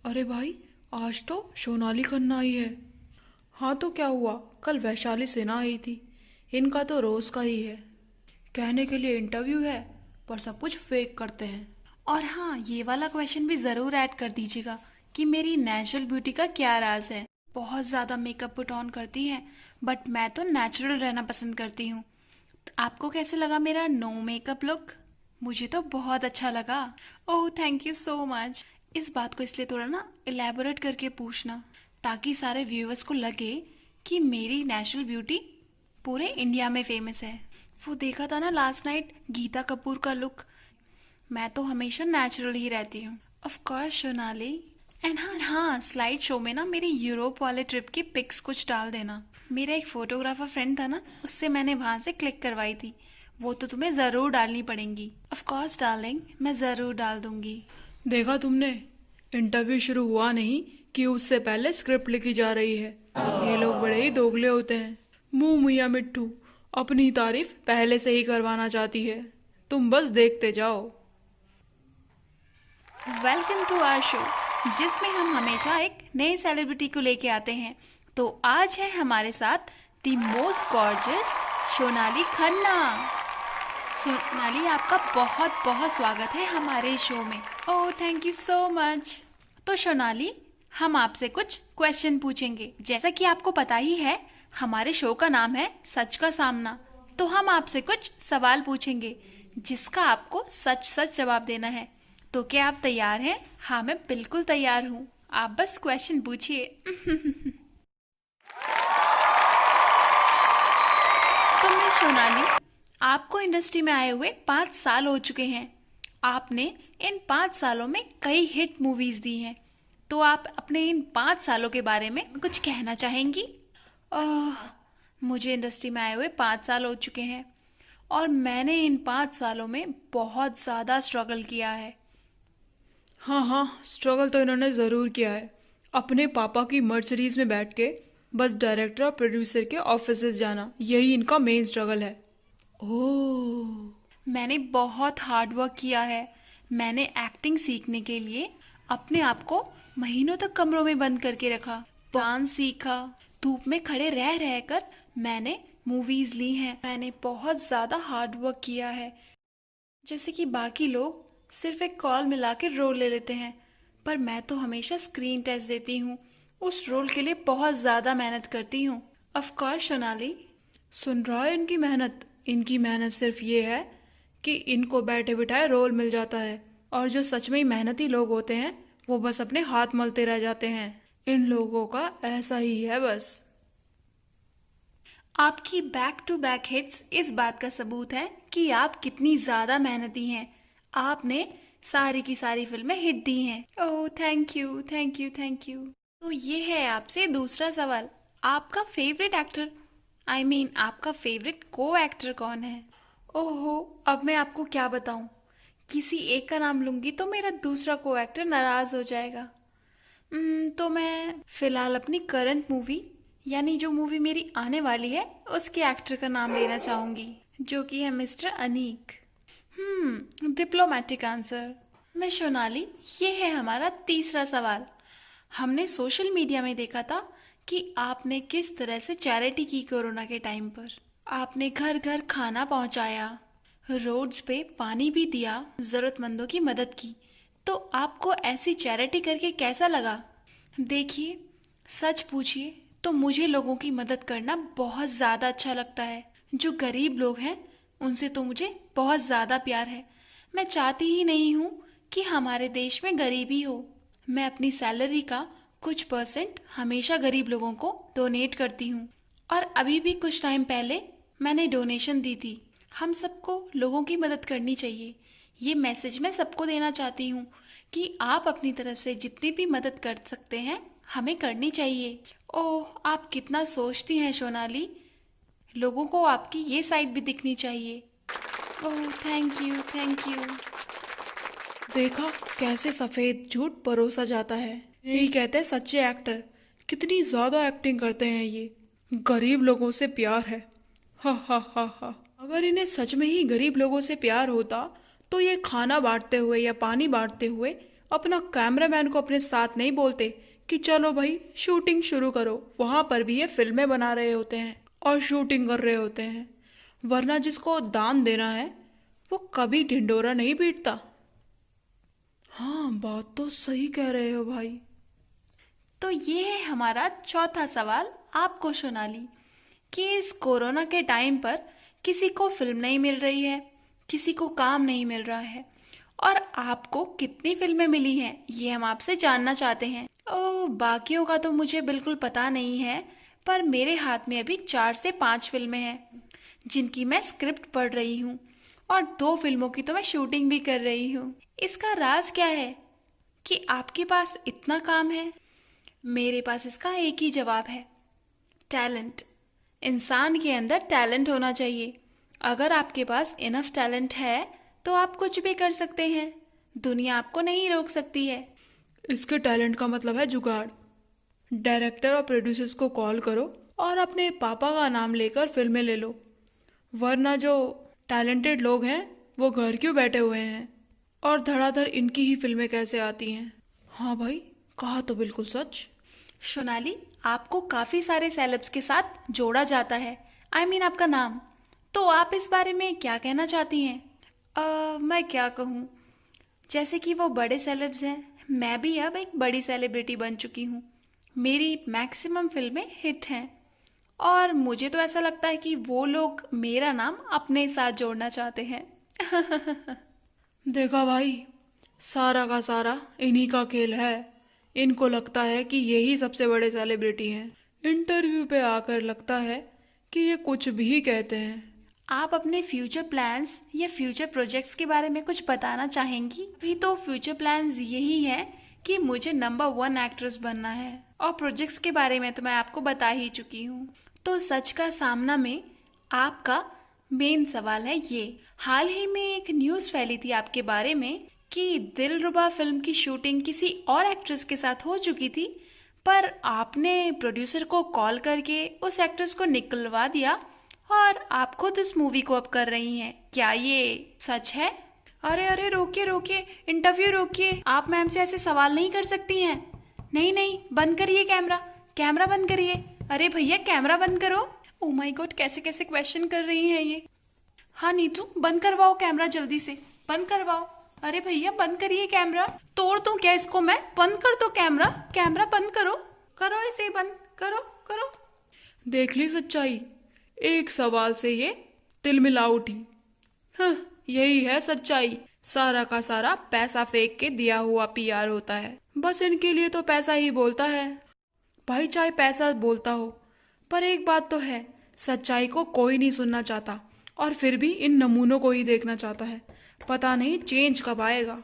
अरे भाई, आज तो सोनाली खन्ना आई है। हाँ तो क्या हुआ, कल वैशाली सिन्हा आई थी। इनका तो रोज का ही है। कहने के लिए इंटरव्यू है, पर सब कुछ फेक करते हैं। और हाँ, ये वाला क्वेश्चन भी ज़रूर ऐड कर दीजिएगा कि मेरी नेचुरल ब्यूटी का क्या राज है। बहुत ज़्यादा मेकअप पुट ऑन करती हैं, बट मैं तो नेचुरल रहना पसंद करती हूँ। आपको कैसे लगा मेरा नो मेकअप लुक? मुझे तो बहुत अच्छा लगा। ओह, थैंक यू सो मच। इस बात को इसलिए थोड़ा ना इलेबोरेट करके पूछना, ताकि सारे व्यूअर्स को लगे कि मेरी नेचुरल ब्यूटी पूरे इंडिया में फेमस है। वो देखा था ना लास्ट नाइट गीता कपूर का लुक। मैं तो हमेशा नेचुरल ही रहती हूँ। Of course Sonali. एंड हाँ हाँ, स्लाइड शो में ना मेरी यूरोप वाले ट्रिप की पिक्स कुछ डाल देना। मेरा एक फोटोग्राफर फ्रेंड था ना, उससे मैंने वहां से क्लिक करवाई थी। वो तो तुम्हें जरूर डालनी पड़ेंगी। ऑफ कोर्स डार्लिंग, मैं जरूर डाल दूंगी। देखा तुमने, इंटरव्यू शुरू हुआ नहीं कि उससे पहले स्क्रिप्ट लिखी जा रही है। ये लोग बड़े ही दोगले होते हैं। मुंह मियाँ मिट्ठू अपनी तारीफ पहले से ही करवाना चाहती है। तुम बस देखते जाओ। वेलकम टू आवर शो, जिसमें हम हमेशा एक नए सेलिब्रिटी को लेके आते हैं। तो आज है हमारे साथ the most gorgeous Sonali Khanna. Sonali, आपका बहुत बहुत स्वागत है हमारे शो में। ओह, थैंक यू सो मच। तो सोनाली, हम आपसे कुछ क्वेश्चन पूछेंगे। जैसा कि आपको पता ही है, हमारे शो का नाम है सच का सामना। तो हम आपसे कुछ सवाल पूछेंगे, जिसका आपको सच सच जवाब देना है। तो क्या आप तैयार हैं? हाँ, मैं बिल्कुल तैयार हूँ। आप बस क्वेश्चन पूछिए। तो मिस सोनाली, आपको इंडस्ट्री में आए हुए 5 साल हो चुके हैं। आपने इन 5 सालों में कई हिट मूवीज दी हैं। तो आप अपने इन 5 सालों के बारे में कुछ कहना चाहेंगी? आह, मुझे इंडस्ट्री में आए हुए 5 साल हो चुके हैं, और मैंने इन 5 सालों में बहुत ज़्यादा स्ट्रगल किया है। हाँ हाँ, स्ट्रगल तो इन्होंने ज़रूर किया है। अपने पापा की मर्सिडीज में बैठ के बस डायरेक्टर और प्रोड्यूसर के ऑफिसेज जाना, यही इनका मेन स्ट्रगल है। ओह। मैंने बहुत हार्ड वर्क किया है। मैंने एक्टिंग सीखने के लिए अपने आप को महीनों तक कमरों में बंद करके रखा। डांस सीखा। धूप में खड़े रह रहकर मैंने मूवीज ली हैं। मैंने बहुत ज्यादा हार्ड वर्क किया है। जैसे कि बाकी लोग सिर्फ एक कॉल मिला के रोल ले लेते हैं, पर मैं तो हमेशा स्क्रीन टेस्ट देती हूँ। उस रोल के लिए बहुत ज्यादा मेहनत करती हूँ। Of course Sonali. सुन रहा है इनकी मेहनत? इनकी मेहनत सिर्फ ये है कि इनको बैठे बिठाए रोल मिल जाता है, और जो सच में ही मेहनती लोग होते हैं वो बस अपने हाथ मलते रह जाते हैं। इन लोगों का ऐसा ही है बस। आपकी बैक टू बैक हिट्स इस बात का सबूत है कि आप कितनी ज्यादा मेहनती हैं। आपने सारी की सारी फिल्में हिट दी हैं। Oh, thank you thank you thank you. तो ये है आपसे दूसरा सवाल। आपका फेवरेट एक्टर, आई मीन आपका फेवरेट को एक्टर कौन है? ओहो, अब मैं आपको क्या बताऊं। किसी एक का नाम लूंगी तो मेरा दूसरा को एक्टर नाराज हो जाएगा। तो मैं फिलहाल अपनी करंट मूवी, यानी जो मूवी मेरी आने वाली है, उसके एक्टर का नाम लेना चाहूंगी, जो कि है मिस्टर अनीक। Diplomatic answer. मैं सोनाली, ये है हमारा तीसरा सवाल। हमने सोशल मीडिया में देखा था कि आपने किस तरह से चैरिटी की कोरोना के टाइम पर। आपने घर घर खाना पहुंचाया, रोड्स पे पानी भी दिया, जरूरतमंदों की मदद की। तो आपको ऐसी चैरिटी करके कैसा लगा? देखिए, सच पूछिए तो मुझे लोगों की मदद करना बहुत ज्यादा अच्छा लगता है। जो गरीब लोग हैं, उनसे तो मुझे बहुत ज्यादा प्यार है। मैं चाहती ही नहीं हूँ कि हमारे देश में गरीबी हो। मैं अपनी सैलरी का कुछ परसेंट हमेशा गरीब लोगों को डोनेट करती हूँ, और अभी भी कुछ टाइम पहले मैंने डोनेशन दी थी। हम सबको लोगों की मदद करनी चाहिए। ये मैसेज मैं सबको देना चाहती हूँ कि आप अपनी तरफ से जितनी भी मदद कर सकते हैं, हमें करनी चाहिए। ओह, आप कितना सोचती हैं सोनाली। लोगों को आपकी ये साइड भी दिखनी चाहिए। ओह, थैंक यू थैंक यू। देखा कैसे सफेद झूठ परोसा जाता है। यही कहते हैं सच्चे एक्टर। कितनी ज्यादा एक्टिंग करते हैं ये। गरीब लोगों से प्यार है, हा हा हा हा। अगर इन्हें सच में ही गरीब लोगों से प्यार होता तो ये खाना बांटते हुए या पानी बांटते हुए अपना कैमरामैन को अपने साथ नहीं बोलते कि चलो भाई शूटिंग शुरू करो। वहां पर भी ये फिल्में बना रहे होते हैं और शूटिंग कर रहे होते हैं। वरना जिसको दान देना है वो कभी ढिंडोरा नहीं पीटता। हाँ, बात तो सही कह रहे हो भाई। तो ये है हमारा चौथा सवाल आपको सोनाली, कि इस कोरोना के टाइम पर किसी को फिल्म नहीं मिल रही है, किसी को काम नहीं मिल रहा है, और आपको कितनी फिल्में मिली हैं ये हम आपसे जानना चाहते हैं। बाकियों का तो मुझे बिल्कुल पता नहीं है, पर मेरे हाथ में अभी 4 से 5 फिल्में हैं जिनकी मैं स्क्रिप्ट पढ़ रही हूँ, और 2 फिल्मों की तो मैं शूटिंग भी कर रही हूँ। इसका राज क्या है कि आपके पास इतना काम है? मेरे पास इसका एक ही जवाब है, टैलेंट। इंसान के अंदर टैलेंट होना चाहिए। अगर आपके पास इनफ टैलेंट है तो आप कुछ भी कर सकते हैं, दुनिया आपको नहीं रोक सकती है। इसके टैलेंट का मतलब है जुगाड़। डायरेक्टर और प्रोड्यूसर्स को कॉल करो और अपने पापा का नाम लेकर फिल्में ले लो। वरना जो टैलेंटेड लोग हैं वो घर क्यों बैठे हुए हैं, और धड़ाधड़ इनकी ही फिल्में कैसे आती हैं। हाँ भाई, कहा तो बिल्कुल सच। सोनाली, आपको काफी सारे सेलेब्स के साथ जोड़ा जाता है, आपका नाम। तो आप इस बारे में क्या कहना चाहती हैं? मैं क्या कहूँ, जैसे कि वो बड़े सेलेब्स हैं, मैं भी अब एक बड़ी सेलिब्रिटी बन चुकी हूँ। मेरी मैक्सिमम फिल्में हिट हैं, और मुझे तो ऐसा लगता है कि वो लोग मेरा नाम अपने साथ जोड़ना चाहते हैं। देखा भाई, सारा का सारा इन्हीं का खेल है। इनको लगता है कि यही सबसे बड़े सेलिब्रिटी हैं। इंटरव्यू पे आकर लगता है कि ये कुछ भी कहते हैं। आप अपने फ्यूचर प्लान्स या फ्यूचर प्रोजेक्ट्स के बारे में कुछ बताना चाहेंगी? अभी तो फ्यूचर प्लान्स यही है कि मुझे नंबर 1 एक्ट्रेस बनना है, और प्रोजेक्ट्स के बारे में तो मैं आपको बता ही चुकी हूँ। तो सच का सामना में आपका मेन सवाल है ये। हाल ही में एक न्यूज़ फैली थी आपके बारे में कि दिलरुबा फिल्म की शूटिंग किसी और एक्ट्रेस के साथ हो चुकी थी, पर आपने प्रोड्यूसर को कॉल करके उस एक्ट्रेस को निकलवा दिया और आप खुद इस मूवी को अब कर रही हैं। क्या ये सच है? अरे अरे, रोकिए रोकिए, इंटरव्यू रोकिए। आप मैम से ऐसे सवाल नहीं कर सकती हैं। नहीं नहीं, बंद करिए कैमरा, कैमरा बंद करिए। अरे भैया, कैमरा बंद करो। ओ माय गॉड, कैसे कैसे क्वेश्चन कर रही हैं ये। हाँ नीतू, बंद करवाओ कैमरा, जल्दी से बंद करवाओ। अरे भैया, बंद करिए कैमरा। तोड़ दूं क्या इसको मैं? बंद कर दो कैमरा, कैमरा बंद करो, करो इसे बंद, करो करो। देख ली सच्चाई, एक सवाल से ये तिलमिला उठी। हाँ, यही है सच्चाई। सारा का सारा पैसा फेंक के दिया हुआ पीआर होता है। बस इनके लिए तो पैसा ही बोलता है। भाई, चाहे पैसा बोलता हो, पर एक बात तो है, सच्चाई को कोई नहीं सुनना चाहता, और फिर भी इन नमूनों को ही देखना चाहता है। पता नहीं चेंज कब आएगा।